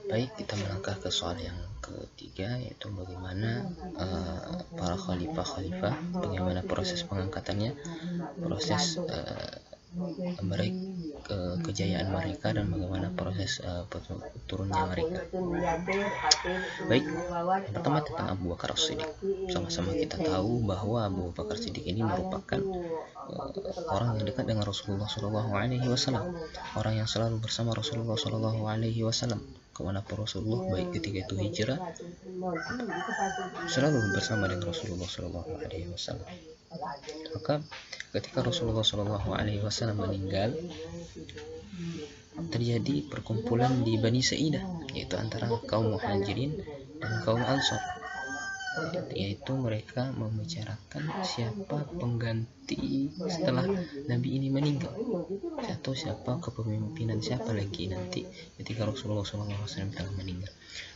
Baik, kita melangkah ke soal yang ketiga, yaitu bagaimana para khalifah, bagaimana proses pengangkatannya, proses kejayaan mereka, dan bagaimana proses turunnya mereka. Baik, yang pertama tentang Abu Bakar As-Siddiq. Sama-sama kita tahu bahwa Abu Bakar As-Siddiq ini merupakan orang yang dekat dengan Rasulullah SAW, orang yang selalu bersama Rasulullah SAW. Kemanapun Rasulullah, baik ketika itu hijrah, selalu bersama dengan Rasulullah SAW. Maka ketika Rasulullah SAW meninggal, terjadi perkumpulan di Bani Sa'idah, yaitu antara kaum Muhajirin dan kaum Ansar, yaitu mereka membicarakan siapa pengganti setelah Nabi ini meninggal, atau siapa kepemimpinan siapa lagi nanti ketika Rasulullah SAW telah meninggal.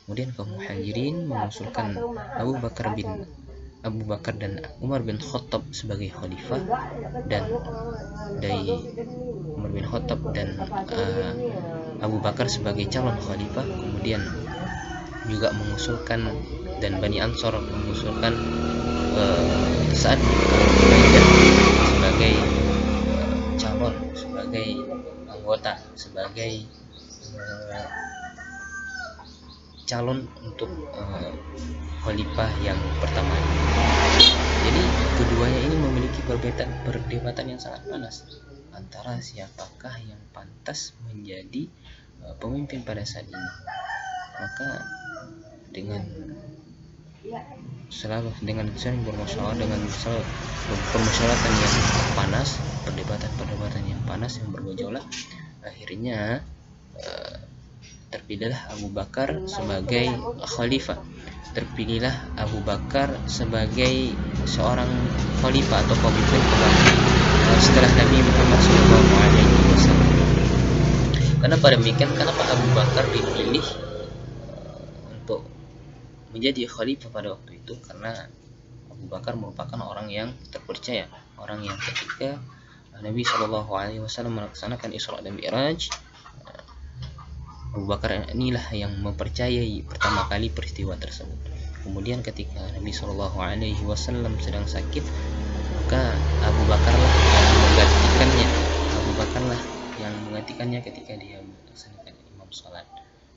Kemudian kaum Muhajirin mengusulkan Abu Bakar dan Umar bin Khattab sebagai khalifah, dan dari Umar bin Khattab dan Abu Bakar sebagai calon khalifah. Kemudian juga mengusulkan, dan Bani Ansor mengusulkan Sa'ad bin Ubaidah sebagai calon, sebagai anggota, sebagai calon untuk khalifah yang pertama. Jadi keduanya ini memiliki perdebatan yang sangat panas antara siapakah yang pantas menjadi pemimpin pada saat ini. Maka dengan sering bermusyawarah, dengan permusyawaratan yang panas, perdebatan yang panas yang bergejolak, akhirnya terpilihlah Abu Bakar sebagai khalifah. Terpilihlah Abu Bakar sebagai seorang khalifah atau pemimpin setelah Nabi Muhammad SAW. Kenapa demikian? Kenapa Abu Bakar dipilih untuk menjadi khalifah pada waktu itu? Karena Abu Bakar merupakan orang yang terpercaya, orang yang ketika Nabi SAW melaksanakan Isra dan Mi'raj, Abu Bakar inilah yang mempercayai pertama kali peristiwa tersebut. Kemudian ketika Nabi SAW sedang sakit, maka Abu Bakarlah yang menggantikannya ketika dia melaksanakan imam salat.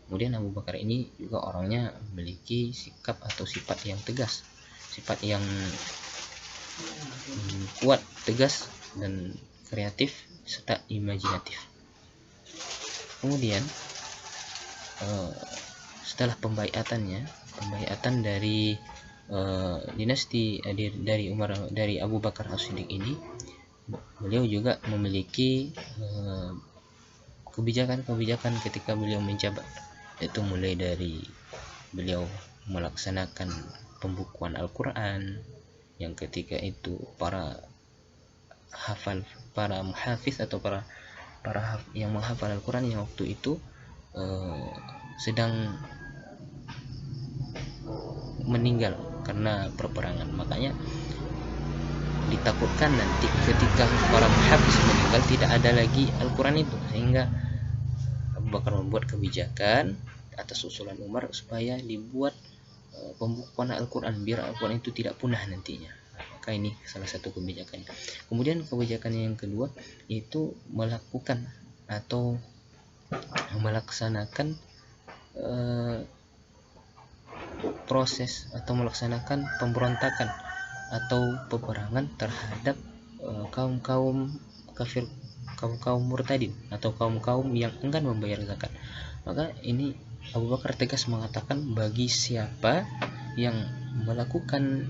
Kemudian Abu Bakar ini juga orangnya memiliki sikap atau sifat yang tegas, sifat yang kuat, tegas, dan kreatif serta imajinatif. Kemudian setelah pembaiatan dari dinasti dari Abu Bakar As-Siddiq ini, beliau juga memiliki kebijakan ketika beliau menjabat, yaitu mulai dari beliau melaksanakan pembukuan Al-Quran, yang ketika itu para muhafiz atau para yang menghafal Al-Quran yang waktu itu sedang meninggal karena perperangan. Makanya ditakutkan nanti ketika para muhafiz meninggal tidak ada lagi Al-Quran itu, sehingga Abu Bakar membuat kebijakan atas usulan Umar supaya dibuat pembukuan Al-Quran biar Al-Quran itu tidak punah nantinya. Maka ini salah satu kebijakan. Kemudian kebijakan yang kedua yaitu melakukan atau melaksanakan proses atau melaksanakan pemberontakan atau peperangan terhadap kaum kafir, kaum murtadin, atau kaum yang enggan membayar zakat. Maka ini Abu Bakar tegas mengatakan bagi siapa yang melakukan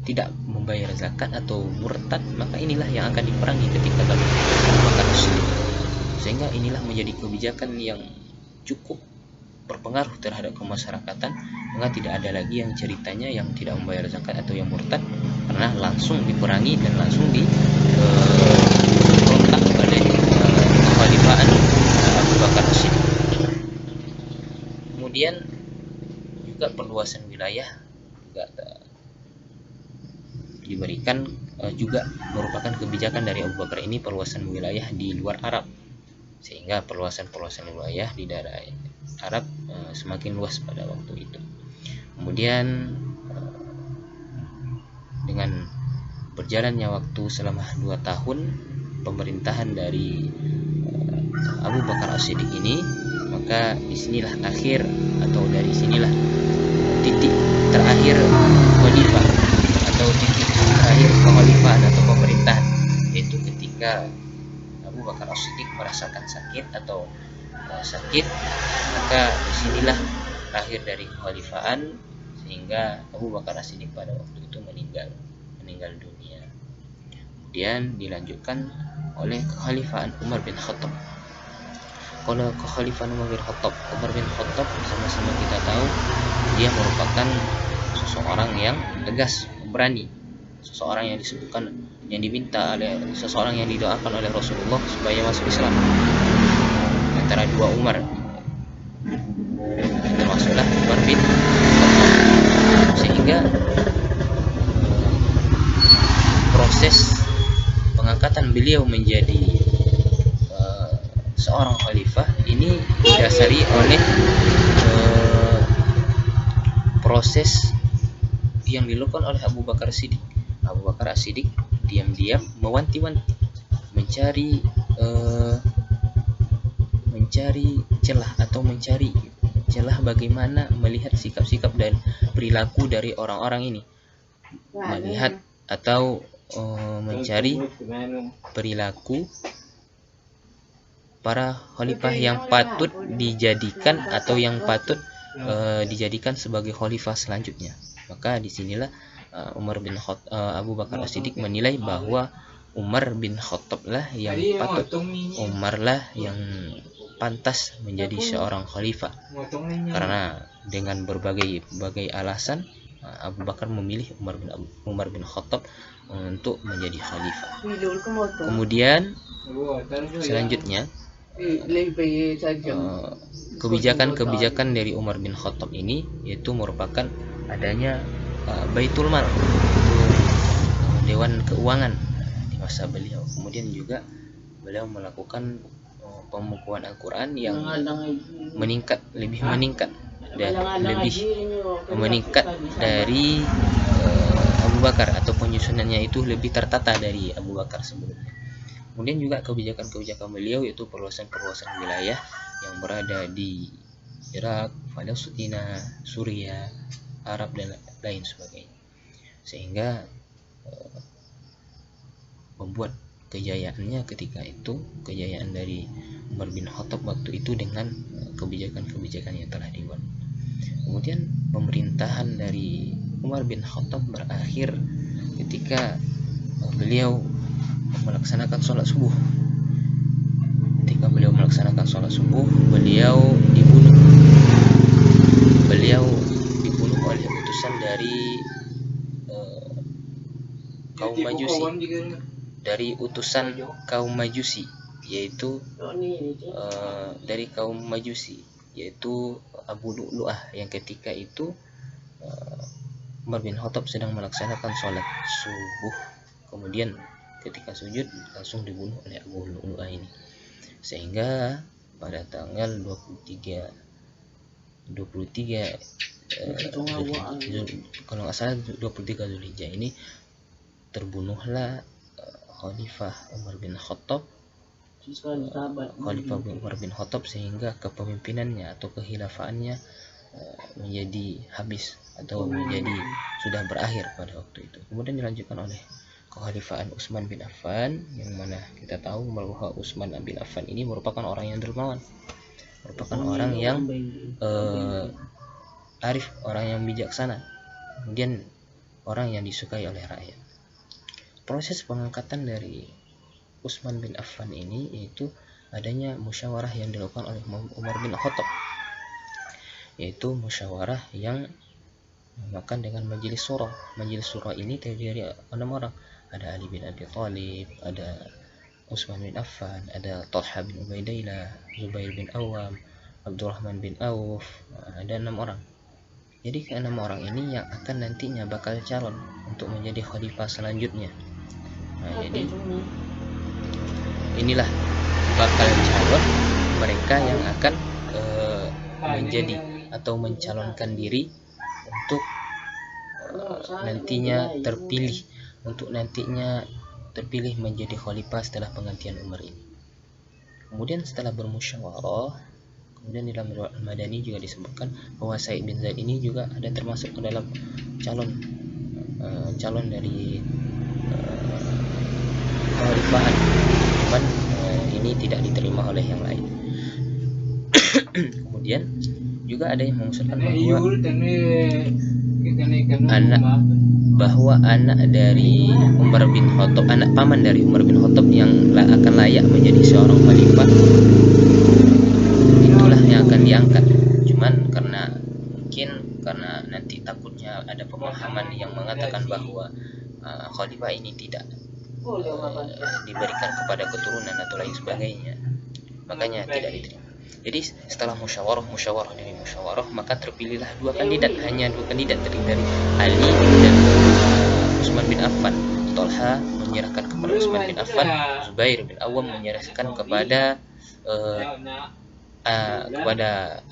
tidak membayar zakat atau murtad, maka inilah yang akan diperangi ketika Abu Bakar As-Siddiq. Sehingga inilah menjadi kebijakan yang cukup berpengaruh terhadap kemasyarakatan, maka tidak ada lagi yang ceritanya yang tidak membayar zakat atau yang murtad, karena langsung diperangi dan langsung diberontak pada kekhalifahan Abu Bakar As-Siddiq. Kemudian juga perluasan wilayah juga diberikan, juga merupakan kebijakan dari Abu Bakar ini, perluasan wilayah di luar Arab. sehingga perluasan wilayah di daerah Arab semakin luas pada waktu itu. Kemudian dengan berjalannya waktu selama 2 tahun pemerintahan dari Abu Bakar As-Siddiq ini, maka disinilah akhir atau dari sinilah titik terakhir khalifah atau titik terakhir kekhalifahan atau pemerintahan, yaitu ketika Abu Bakar As-Siddiq merasakan sakit atau sakit, maka disinilah akhir dari kekhalifahan, sehingga Abu Bakar As-Siddiq pada waktu itu meninggal dunia. Kemudian dilanjutkan oleh kekhalifahan Umar bin Khattab. Kalau kekhalifahan Umar bin Khattab sama-sama kita tahu dia merupakan seseorang yang tegas, berani, seseorang yang disebutkan, yang diminta oleh seseorang yang didoakan oleh Rasulullah supaya masuk Islam antara dua Umar, termasuklah Umar bin Khattab. Sehingga proses pengangkatan beliau menjadi seorang khalifah ini didasari oleh proses yang dilakukan oleh Abu Bakar As-Siddiq. Abu Bakar As-Siddiq diam-diam mewanti-wanti, mencari celah atau mencari celah bagaimana melihat sikap-sikap dan perilaku dari orang-orang ini, melihat atau mencari perilaku para khalifah yang patut dijadikan atau yang patut dijadikan sebagai khalifah selanjutnya. Maka disinilah Abu Bakar As-Siddiq menilai bahwa Umar bin Khattab lah yang patut, Umar lah yang pantas menjadi seorang khalifah, karena dengan berbagai alasan Abu Bakar memilih Umar bin Khattab untuk menjadi khalifah. Kemudian selanjutnya kebijakan dari Umar bin Khattab ini yaitu merupakan adanya Baitul Mal, Dewan Keuangan di masa beliau. Kemudian juga beliau melakukan pembukuan Al-Quran yang lebih meningkat dari Abu Bakar, atau penyusunannya itu lebih tertata dari Abu Bakar sebelumnya. Kemudian juga kebijakan beliau yaitu perluasan wilayah yang berada di Irak, Palestina, Suriah, Arab dan lain sebagainya, sehingga membuat kejayaannya ketika itu, kejayaan dari Umar bin Khattab waktu itu dengan kebijakan-kebijakan yang telah dibuat. Kemudian pemerintahan dari Umar bin Khattab berakhir ketika beliau melaksanakan sholat subuh. Ketika beliau melaksanakan sholat subuh, beliau dibunuh oleh utusan dari kaum Majusi, yaitu Abu Lu'lu'ah, yang ketika itu Umar bin Khattab sedang melaksanakan sholat subuh. Kemudian ketika sujud langsung dibunuh oleh Abu Lu'lu'ah ini, sehingga pada tanggal 23 kalau nggak salah 23 Zulhijjah ini terbunuhlah Khalifah Umar bin Khattab, sehingga kepemimpinannya atau kehilafaannya menjadi habis atau sudah berakhir pada waktu itu. Kemudian dilanjutkan oleh kekhalifahan Utsman bin Affan, yang mana kita tahu bahwa Utsman bin Affan ini merupakan orang yang dermawan, merupakan orang yang arif, orang yang bijaksana, kemudian orang yang disukai oleh rakyat. Proses pengangkatan dari Utsman bin Affan ini yaitu adanya musyawarah yang dilakukan oleh Umar bin Khattab, yaitu musyawarah yang dinamakan dengan Majelis Syura. Majelis Syura ini terdiri dari 6 orang. Ada Ali bin Abi Thalib, ada Utsman bin Affan, ada Talha bin Ubaidillah, Zubair bin Awam, Abdurrahman bin Auf. Ada 6 orang. Jadi ke-6 orang ini yang akan nantinya bakal calon untuk menjadi khalifah selanjutnya. Jadi inilah bakal calon mereka yang akan menjadi atau mencalonkan diri untuk nantinya terpilih menjadi khalifah setelah penggantian Umar ini. Kemudian setelah bermusyawarah, kemudian di dalam riwayat Al-Madani juga disebutkan bahwa Sa'id bin Zaid ini juga ada termasuk ke dalam calon dari kekhalifahan, cuman ini tidak diterima oleh yang lain. Kemudian juga ada yang mengusulkan bahwa anak dari Umar bin Khattab, anak paman dari Umar bin Khattab yang akan layak menjadi seorang khalifah, itulah yang akan diangkat. Cuman karena nanti takutnya ada pemahaman yang mengatakan bahwa khalifah ini tidak diberikan kepada keturunan atau lain sebagainya, makanya tidak diterima. Jadi setelah musyawarah, maka terpilihlah hanya dua kandidat terdiri dari Ali dan Utsman bin Affan. Tolha menyerahkan kepada Utsman bin Affan, Zubair bin Awam menyerahkan kepada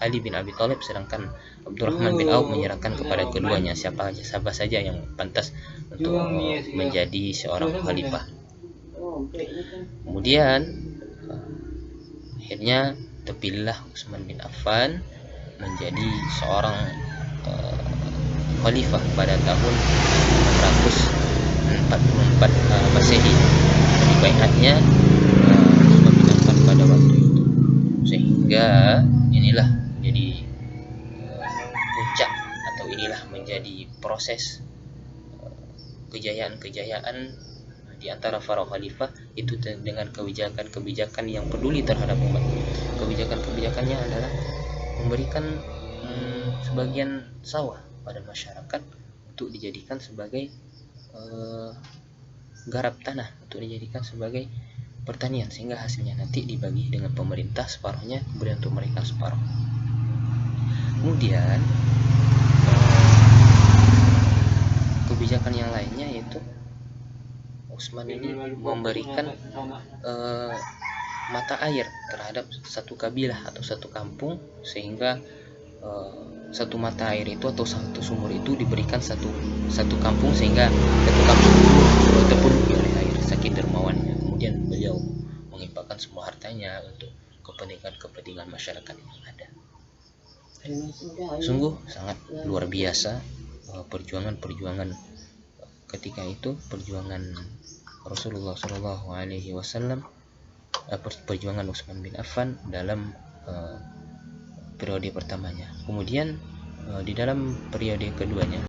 Ali bin Abi Thalib, sedangkan Abdurrahman bin Auf menyerahkan kepada keduanya siapa saja yang pantas untuk menjadi seorang khalifah. Kemudian akhirnya terpilihlah Utsman bin Affan menjadi seorang khalifah pada tahun 644 Masehi. Baiatnya Utsman bin Affan pada waktu itu, sehingga inilah menjadi puncak atau inilah menjadi proses kejayaan di antara para khalifah itu dengan kebijakan yang peduli terhadap umat. Kebijakannya adalah memberikan sebagian sawah pada masyarakat untuk dijadikan sebagai garap tanah, untuk dijadikan sebagai pertanian, sehingga hasilnya nanti dibagi dengan pemerintah separuhnya, kemudian untuk mereka separuh. Kemudian kebijakan yang lainnya yaitu Utsman ini memberikan mata air terhadap satu kabilah atau satu kampung, sehingga satu mata air itu atau satu sumur itu diberikan satu kampung, sehingga satu kampung itu terpenuhi oleh air, saking dermawannya. Kemudian beliau menginfakkan semua hartanya untuk kepentingan masyarakat yang ada. Sungguh sangat luar biasa perjuangan ketika itu, perjuangan Rasulullah SAW, perjuangan Utsman bin Affan dalam periode pertamanya. Kemudian di dalam periode keduanya